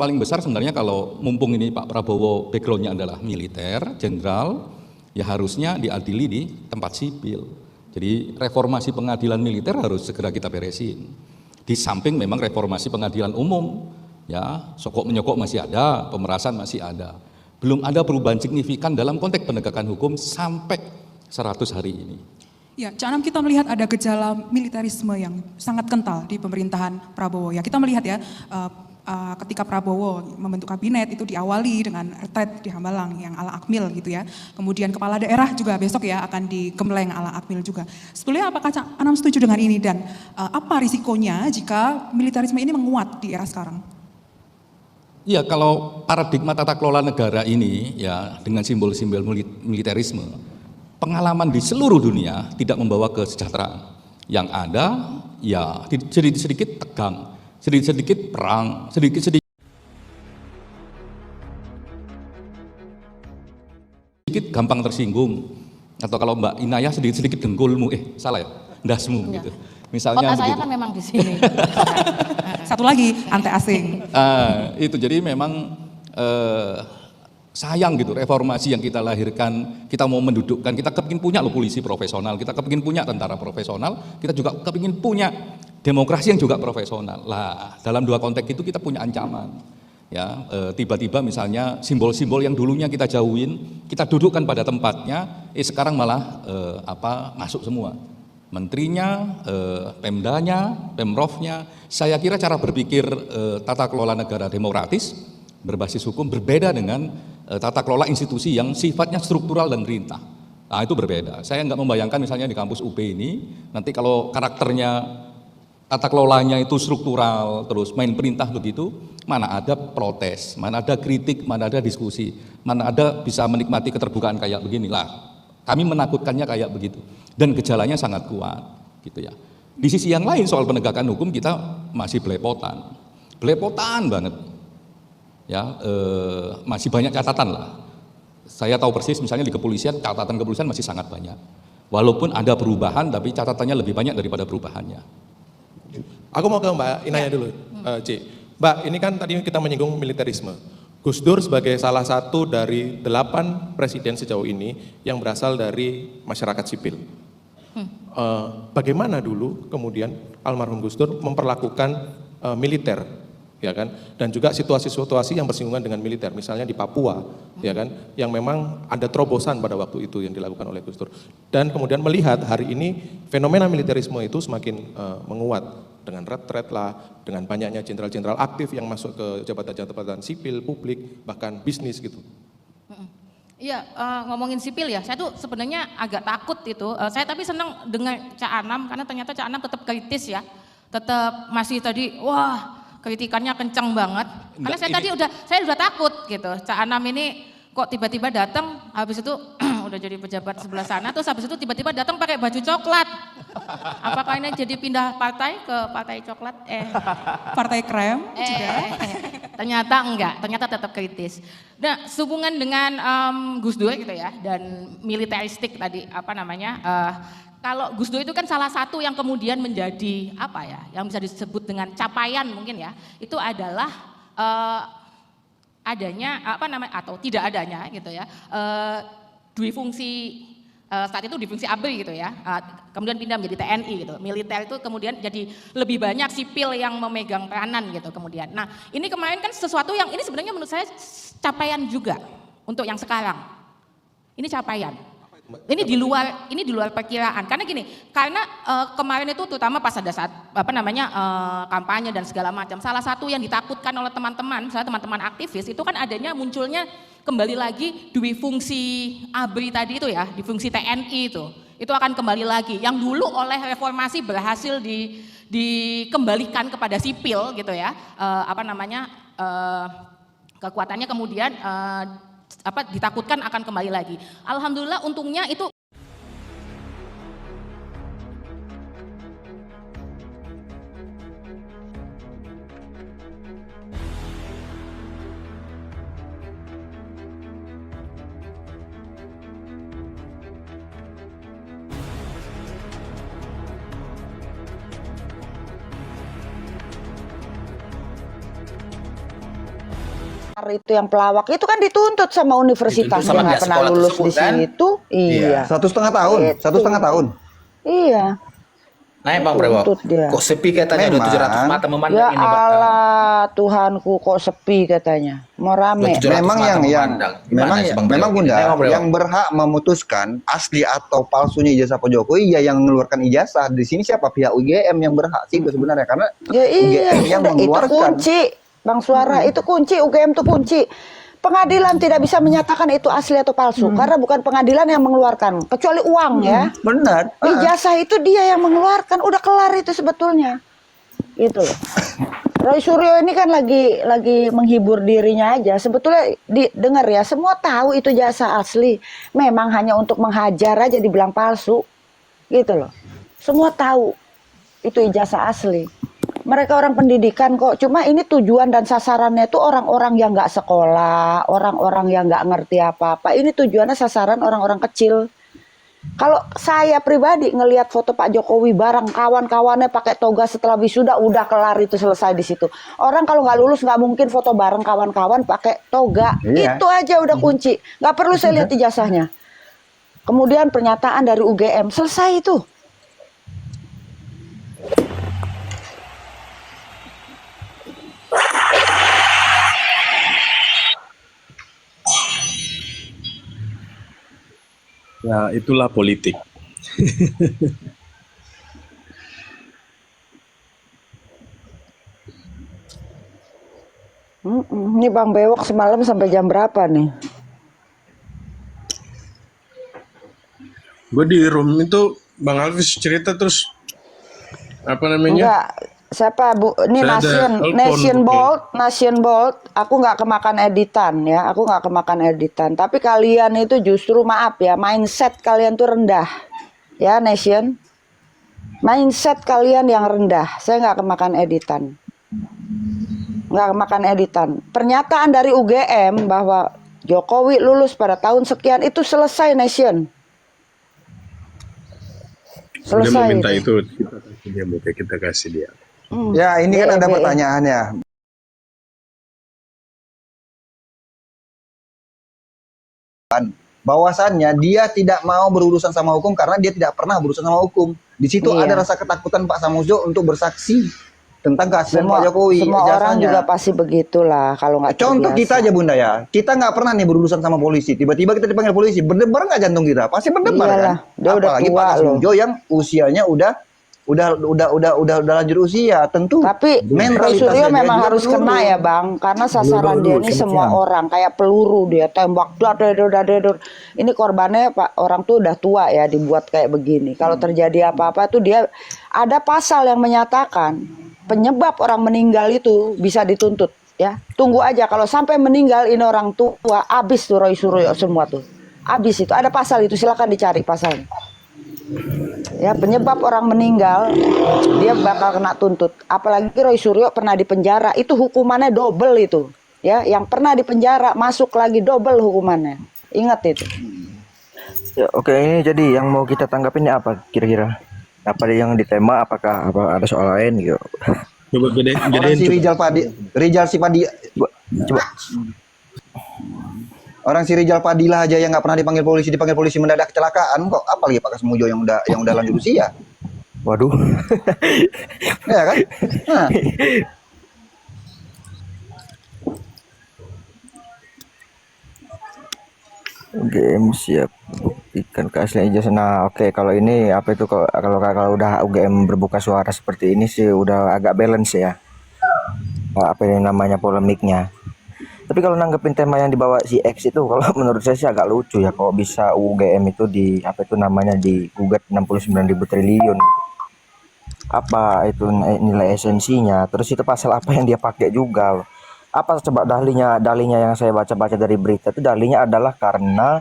paling besar sebenarnya kalau mumpung ini Pak Prabowo backgroundnya adalah militer, jenderal, ya harusnya diadili di tempat sipil. Jadi reformasi pengadilan militer harus segera kita beresin. Di samping memang reformasi pengadilan umum, ya sokok menyokok masih ada, pemerasan masih ada. Belum ada perubahan signifikan dalam konteks penegakan hukum sampai 100 hari ini. Ya, Cak Anam, kita melihat ada gejala militerisme yang sangat kental di pemerintahan Prabowo. Ya, kita melihat ya ketika Prabowo membentuk kabinet itu diawali dengan retret di Hambalang yang ala Akmil gitu ya. Kemudian kepala daerah juga besok ya akan digembleng ala Akmil juga. Sebetulnya apakah Cak Anam setuju dengan ini dan apa risikonya jika militerisme ini menguat di era sekarang? Iya, kalau paradigma tata kelola negara ini ya dengan simbol-simbol militerisme, pengalaman di seluruh dunia tidak membawa kesejahteraan. Yang ada ya sedikit-sedikit tegang, sedikit-sedikit perang, sedikit-sedikit gampang tersinggung. Atau kalau Mbak Inayah sedikit-sedikit dengkulmu, salah ya, ndasmu gitu. Misalnya saya kan memang di sini. Satu lagi, ante asing. Itu jadi memang sayang gitu reformasi yang kita lahirkan, kita mau mendudukkan, kita kepingin punya loh polisi profesional, kita kepingin punya tentara profesional, kita juga kepingin punya demokrasi yang juga profesional. Lah, dalam dua konteks itu kita punya ancaman. Ya, tiba-tiba misalnya simbol-simbol yang dulunya kita jauhin, kita dudukkan pada tempatnya, sekarang malah masuk semua. Menterinya, Pemdanya, Pemrovnya. Saya kira cara berpikir tata kelola negara demokratis berbasis hukum berbeda dengan tata kelola institusi yang sifatnya struktural dan perintah. Nah, itu berbeda. Saya nggak membayangkan misalnya di kampus UP ini nanti kalau karakternya tata kelolanya itu struktural terus main perintah begitu, mana ada protes, mana ada kritik, mana ada diskusi, mana ada bisa menikmati keterbukaan kayak beginilah. Kami menakutkannya kayak begitu dan gejalanya sangat kuat gitu ya. Di sisi yang lain soal penegakan hukum kita masih belepotan banget ya, masih banyak catatan lah. Saya tahu persis misalnya di kepolisian, catatan kepolisian masih sangat banyak. Walaupun ada perubahan tapi catatannya lebih banyak daripada perubahannya. Aku mau ke Mbak Inaya dulu, C. Mbak, ini kan tadi kita menyinggung militerisme. Gus Dur sebagai salah satu dari 8 presiden sejauh ini yang berasal dari masyarakat sipil. Bagaimana dulu kemudian almarhum Gus Dur memperlakukan militer, ya kan? Dan juga situasi-situasi yang bersinggungan dengan militer, misalnya di Papua, ya kan? Yang memang ada terobosan pada waktu itu yang dilakukan oleh Gus Dur. Dan kemudian melihat hari ini fenomena militerisme itu semakin menguat. Dengan retret lah, dengan banyaknya jenderal-jenderal aktif yang masuk ke jabatan-jabatan sipil, publik, bahkan bisnis gitu. Iya, ngomongin sipil ya, saya tuh sebenarnya agak takut itu. Saya tapi senang dengan Cak Anam karena ternyata Cak Anam tetap kritis ya, tetap masih tadi, wah kritikannya kencang banget. Karena saya udah takut gitu. Cak Anam ini kok tiba-tiba datang, habis itu udah jadi pejabat sebelah sana, terus habis itu tiba-tiba datang pakai baju coklat. Apakah ini jadi pindah partai ke partai coklat? Partai krem juga. Ternyata enggak, ternyata tetap kritis. Nah, sehubungan dengan Gus Dur gitu ya, dan militeristik tadi kalau Gus Dur itu kan salah satu yang kemudian menjadi yang bisa disebut dengan capaian mungkin ya, itu adalah adanya atau tidak adanya gitu ya, dui fungsi saat itu di fungsi ABRI gitu ya, kemudian pindah menjadi TNI gitu. Militer itu kemudian jadi lebih banyak sipil yang memegang peranan gitu kemudian. Nah, ini kemarin kan sesuatu yang ini sebenarnya menurut saya capaian juga untuk yang sekarang. Ini capaian. Ini di luar perkiraan. Karena gini, kemarin itu terutama pas ada saat kampanye dan segala macam. Salah satu yang ditakutkan oleh teman-teman aktivis itu kan adanya munculnya kembali lagi dui fungsi ABRI tadi itu ya, di fungsi TNI itu akan kembali lagi. Yang dulu oleh reformasi berhasil dikembalikan kepada sipil gitu ya, kekuatannya kemudian ditakutkan akan kembali lagi. Alhamdulillah untungnya itu itu yang pelawak itu kan dituntut sama universitas, Dituntut sama dia nggak pihak pernah sekolah lulus tersebut, di kan? situ. Iya. 1,5 tahun, Itu. 1,5 tahun. Iya. Naik Bang Brewo. Dituntut dia. Kok sepi katanya, Memang. 700 mata memandang Ya ini Bang. Allah, Tuhanku kok sepi katanya. Mau rame. 700 Memang mata yang memandang. Gimana memang sih, Bang Brewo? memang Bunda Naik, Bang Brewo. yang berhak memutuskan asli atau palsunya ijazah Pak Jokowi ya yang mengeluarkan ijazah. Di sini siapa? Pihak UGM yang berhak sih itu sebenarnya karena Ya iya, UGM yang udah, itu mengeluarkan. kunci, Bang Suara, itu kunci, UGM itu kunci. Pengadilan tidak bisa menyatakan itu asli atau palsu, karena bukan pengadilan yang mengeluarkan, kecuali uang ya. Benar. Ijazah itu dia yang mengeluarkan, udah kelar itu sebetulnya. Gitu loh. Roy Suryo ini kan lagi menghibur dirinya aja. Sebetulnya dengar ya, semua tahu itu jasa asli. Memang hanya untuk menghajar aja dibilang palsu. Gitu loh. Semua tahu itu ijazah asli. Mereka orang pendidikan kok. Cuma ini tujuan dan sasarannya itu orang-orang yang nggak sekolah, orang-orang yang nggak ngerti apa-apa. Ini tujuannya sasaran orang-orang kecil. Kalau saya pribadi ngelihat foto Pak Jokowi bareng kawan-kawannya pakai toga setelah wisuda, udah kelar itu, selesai di situ. Orang kalau nggak lulus nggak mungkin foto bareng kawan-kawan pakai toga. Iya. Itu aja udah kunci. Nggak perlu saya lihat ijazahnya. Kemudian pernyataan dari UGM, selesai itu. Ya, itulah politik. Ini Bang Bewok semalam sampai jam berapa nih? Gue di room itu Bang Alvis cerita terus apa namanya? Enggak, siapa Bu? Ini Saya ada telepon, Nation oke. Bold, Nation Bold. Aku nggak kemakan editan ya, aku nggak kemakan editan. Tapi kalian itu justru maaf ya, mindset kalian tuh rendah, ya Nation. Mindset kalian yang rendah. Saya nggak kemakan editan, nggak kemakan editan. Pernyataan dari UGM bahwa Jokowi lulus pada tahun sekian itu selesai Nation. Dia Selesai. mau minta itu, kita kasih dia, Bang. Kita kasih dia. Ya, ini kan ada BE. pertanyaannya. Bahwasannya dia tidak mau berurusan sama hukum karena dia tidak pernah berurusan sama hukum. Di situ Iya. ada rasa ketakutan Pak Samudjo untuk bersaksi tentang keaslian Semua, Pak Jokowi. semua orang ijazahnya. juga pasti begitulah kalau nggak Contoh terbiasa. kita aja Bunda ya, kita nggak pernah nih berurusan sama polisi. Tiba-tiba kita dipanggil polisi, berdebar nggak jantung kita? Pasti berdebar Iyalah, kan? dia udah Apalagi tua Pak loh. Samudjo yang usianya udah lanjut usia, tentu. Tapi Roy mentalitasnya Suryo dia memang juga harus menurun. kena ya Bang, karena sasaran dia ini semua orang kayak peluru, dia tembak dador. Ini korbannya Pak, orang tuh udah tua ya, dibuat kayak begini. Kalau terjadi apa-apa tuh dia ada pasal yang menyatakan penyebab orang meninggal itu bisa dituntut ya. Tunggu aja kalau sampai meninggal ini orang tua, abis tuh Roy Suryo semua tuh. Abis itu ada pasal itu, silakan dicari pasalnya. Ya, penyebab orang meninggal dia bakal kena tuntut. Apalagi Roy Suryo pernah dipenjara, itu hukumannya double itu. Ya, yang pernah dipenjara masuk lagi double hukumannya. Ingat itu. Ya, oke, ini jadi yang mau kita tanggapin ini apa kira-kira? Apa yang ditema? Apakah ada soal lain gitu? Coba Orang gedein si Rijal Sipadi, Coba. orang si Rijal Padilla aja yang nggak pernah dipanggil polisi mendadak kecelakaan kok, apalagi Pak Samudjo yang udah lanjut usia, Waduh. ya kan? Nah, UGM siap buktikan keaslian ijazah. Nah, oke, kalau ini apa itu kalau udah UGM berbuka suara seperti ini sih udah agak balance ya. Apa yang namanya polemiknya. Tapi kalau nanggepin tema yang dibawa si X itu, kalau menurut saya sih agak lucu ya, kalau bisa UGM itu digugat 69.000 triliun. Apa itu nilai esensinya? Terus itu pasal apa yang dia pakai juga? Apa coba dalihnya yang saya baca-baca dari berita itu, dalihnya adalah karena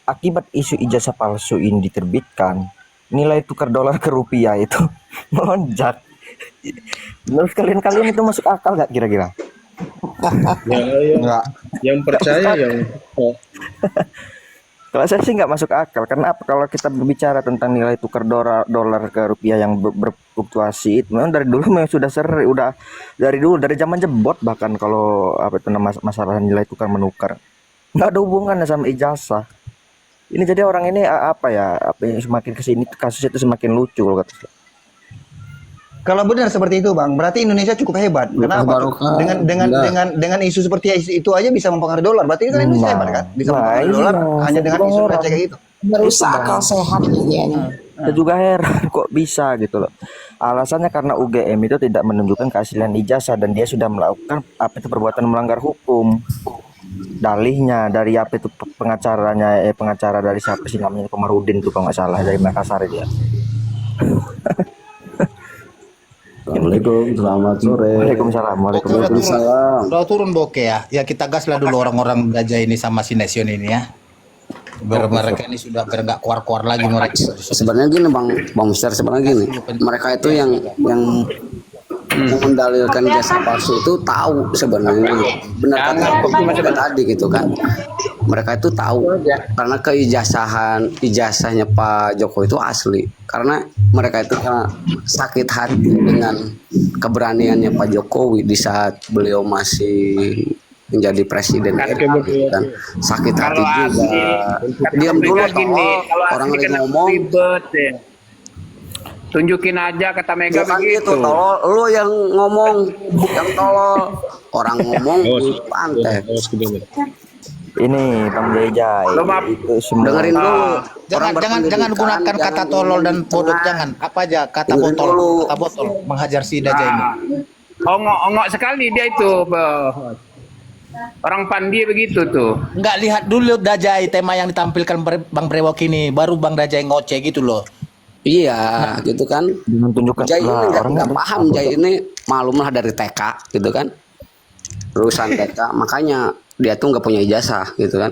akibat isu ijazah palsu ini diterbitkan, nilai tukar dolar ke rupiah itu melonjak. Menurut kalian itu masuk akal nggak kira-kira? Ya, nggak. yang percaya yang Kalau saya sih nggak masuk akal. Karena apa? Kalau kita berbicara tentang nilai tukar dolar ke rupiah yang berfluktuasi, itu memang dari dulu memang sudah udah dari dulu, dari zaman jebot bahkan, kalau apa itu masalah nilai tukar menukar nggak ada hubungannya sama ijazah. Ini jadi orang ini apa ya? Apa yang semakin kesini kasus itu semakin lucu kalau kata saya. Kalau benar seperti itu, Bang, berarti Indonesia cukup hebat. Kenapa? Dengan isu seperti itu aja bisa mempengaruhi dolar. Berarti kan Indonesia hebat kan? Bisa mempengaruhi dolar hanya dengan isu receh kayak gitu. Merusak akal sehat dia nih. Saya juga heran kok bisa gitu loh. Alasannya karena UGM itu tidak menunjukkan keaslian ijazah dan dia sudah melakukan apa itu perbuatan melanggar hukum. Dalihnya dari apa itu pengacaranya, pengacara dari siapa sih namanya, Komarudin tuh kalau nggak salah, dari Makassar dia. Assalamualaikum, selamat sore. Waalaikumsalam. Waalaikumsalam. Udah turun Boke ya. Ya kita gas lah dulu orang-orang gajah ini sama si Nation ini ya. Biar mereka ini sudah nggak keluar-keluar lagi mereka. Sebenarnya gini Bang Mister, sebenarnya gini. Mereka itu yang mendalilkan jasa palsu itu tahu sebenarnya. Benar kata tadi gitu kan. Mereka itu tahu karena ijazahnya Pak Jokowi itu asli. Karena mereka itu karena sakit hati dengan keberaniannya Pak Jokowi di saat beliau masih menjadi presiden gitu kan. Sakit hati juga. Diam dulu orang lagi ngomong. Tunjukin aja kata Mega Bukan begitu. gitu, tolol. Lu yang ngomong, yang tolol. Orang ngomong pantai. Ini Bang Jai, itu semua. Dengerin dulu. Jangan gunakan kata tolol dan bodoh, jangan. Apa aja kata botol menghajar si Dajjal ini. Ongok sekali dia itu. Orang Pandi begitu tuh. Enggak lihat dulu Dajjal tema yang ditampilkan Bang Brewok ini, baru Bang Dajjal ngoceh gitu loh. Iya, gitu kan. Dengan tunjukkan Jai ini nggak paham, Jai ini malum lah dari TK, gitu kan. Lulusan TK, makanya dia tuh nggak punya ijazah, gitu kan.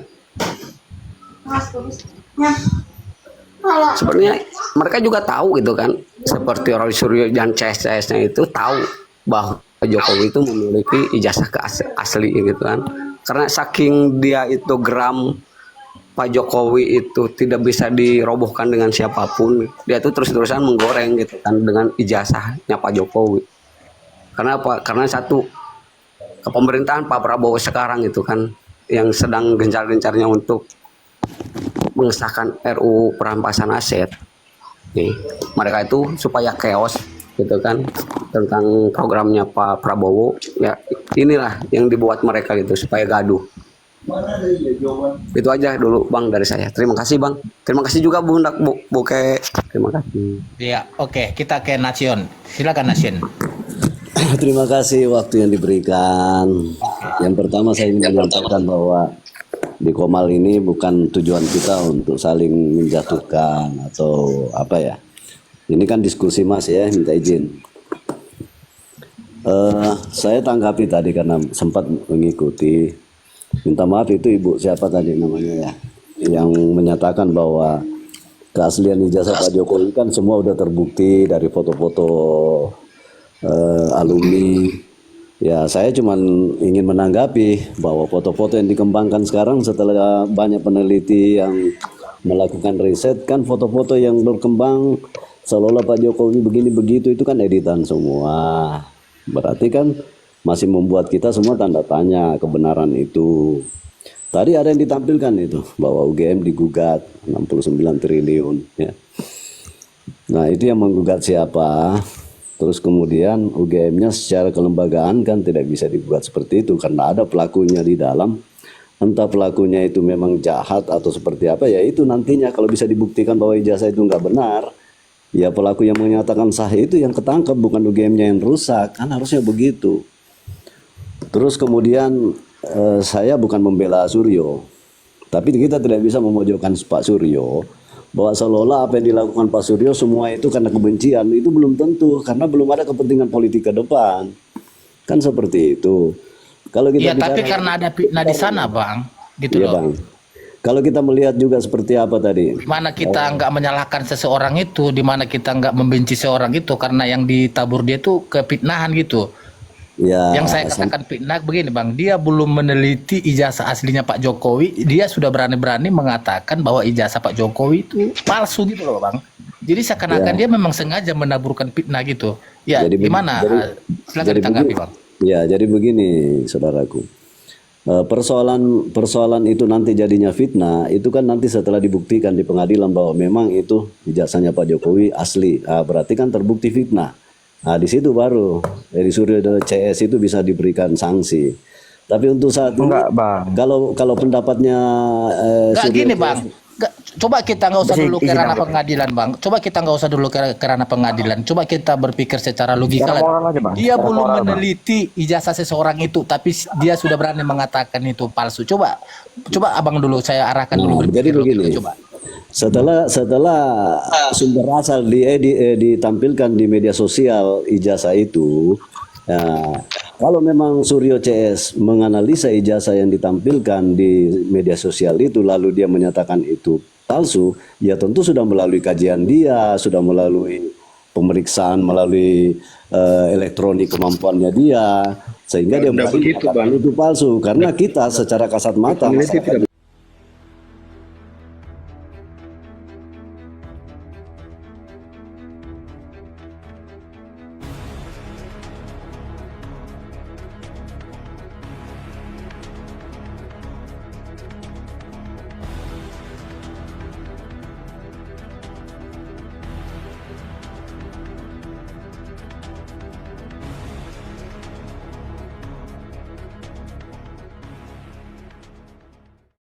Sebenarnya mereka juga tahu gitu kan, seperti Roy Suryo dan CS-nya itu tahu bahwa Jokowi itu memiliki ijazah asli gitu kan. Karena saking dia itu geram Pak Jokowi itu tidak bisa dirobohkan dengan siapapun, dia tuh terus-terusan menggoreng gitu kan dengan ijazahnya Pak Jokowi. Karena apa? Karena satu, kepemerintahan Pak Prabowo sekarang itu kan yang sedang gencar-gencarnya untuk mengesahkan RUU perampasan aset. Nih, mereka itu supaya chaos gitu kan tentang programnya Pak Prabowo, ya inilah yang dibuat mereka gitu supaya gaduh. Itu aja dulu Bang dari saya. Terima kasih Bang. Terima kasih juga Bunda Boke. Terima kasih. Iya, oke, kita ke Nation. Silakan Nation. Terima kasih waktu yang diberikan. Yang pertama saya ingin menyampaikan bahwa di Komal ini bukan tujuan kita untuk saling menjatuhkan atau apa ya. Ini kan diskusi Mas ya, minta izin. Saya tanggapi tadi karena sempat mengikuti. Minta maaf itu Ibu siapa tadi namanya ya, yang menyatakan bahwa keaslian ijazah Pak Jokowi kan semua udah terbukti dari foto-foto alumni. Ya saya cuma ingin menanggapi bahwa foto-foto yang dikembangkan sekarang setelah banyak peneliti yang melakukan riset, kan foto-foto yang berkembang seolah-olah Pak Jokowi begini begitu itu kan editan semua. Berarti kan masih membuat kita semua tanda tanya kebenaran itu. Tadi ada yang ditampilkan itu bahwa UGM digugat 69 triliun ya. Nah, itu yang menggugat siapa? Terus kemudian UGM-nya secara kelembagaan kan tidak bisa digugat seperti itu karena ada pelakunya di dalam. Entah pelakunya itu memang jahat atau seperti apa, ya itu nantinya kalau bisa dibuktikan bahwa ijazah itu nggak benar, ya pelaku yang menyatakan sah itu yang ketangkep, bukan UGM-nya yang rusak, kan harusnya begitu. Terus kemudian saya bukan membela Suryo, tapi kita tidak bisa memojokkan Pak Suryo bahwa seolah-olah apa yang dilakukan Pak Suryo semua itu karena kebencian. Itu belum tentu, karena belum ada kepentingan politik ke depan, kan seperti itu. Kalau kita tapi karena ada fitnah di sana Bang, gitu iya, loh. Bang. Kalau kita melihat juga seperti apa tadi, Mana kita nggak menyalahkan seseorang itu, di mana kita nggak membenci seorang itu karena yang ditabur dia itu kefitnahan gitu. Ya, Yang saya katakan fitnah begini Bang, dia belum meneliti ijazah aslinya Pak Jokowi, dia sudah berani-berani mengatakan bahwa ijazah Pak Jokowi itu palsu gitu loh Bang. Jadi seakan-akan dia memang sengaja menaburkan fitnah gitu. Ya, Jadi gimana? Silakan jadi ditanggapi begini, Bang. ya, jadi begini, saudaraku. Persoalan itu nanti jadinya fitnah, itu kan nanti setelah dibuktikan di pengadilan bahwa memang itu ijazahnya Pak Jokowi asli. Berarti kan terbukti fitnah. Di situ baru Edi Suryo CS itu bisa diberikan sanksi. Tapi untuk saat ini, Enggak, Bang. kalau pendapatnya Enggak Suryo gini CS, Bang. Coba kita nggak usah dulu ke Izin ranah aja. pengadilan Bang. Coba kita nggak usah dulu ke ranah pengadilan. Coba kita berpikir secara logika. Secara moral aja, Bang. Dia Secara belum moral, Bang. meneliti ijazah seseorang itu, tapi dia sudah berani mengatakan itu palsu. Coba Abang dulu saya arahkan dulu jadi berpikir logika. begini. Coba. Setelah sumber asal ditampilkan di media sosial ijazah itu, kalau memang Suryo CS menganalisa ijazah yang ditampilkan di media sosial itu lalu dia menyatakan itu palsu, ya tentu sudah melalui kajian dia, sudah melalui pemeriksaan melalui elektronik kemampuannya dia, sehingga dia Tidak begitu, mengatakan Bang. itu palsu karena kita secara kasat mata Peneliti tidak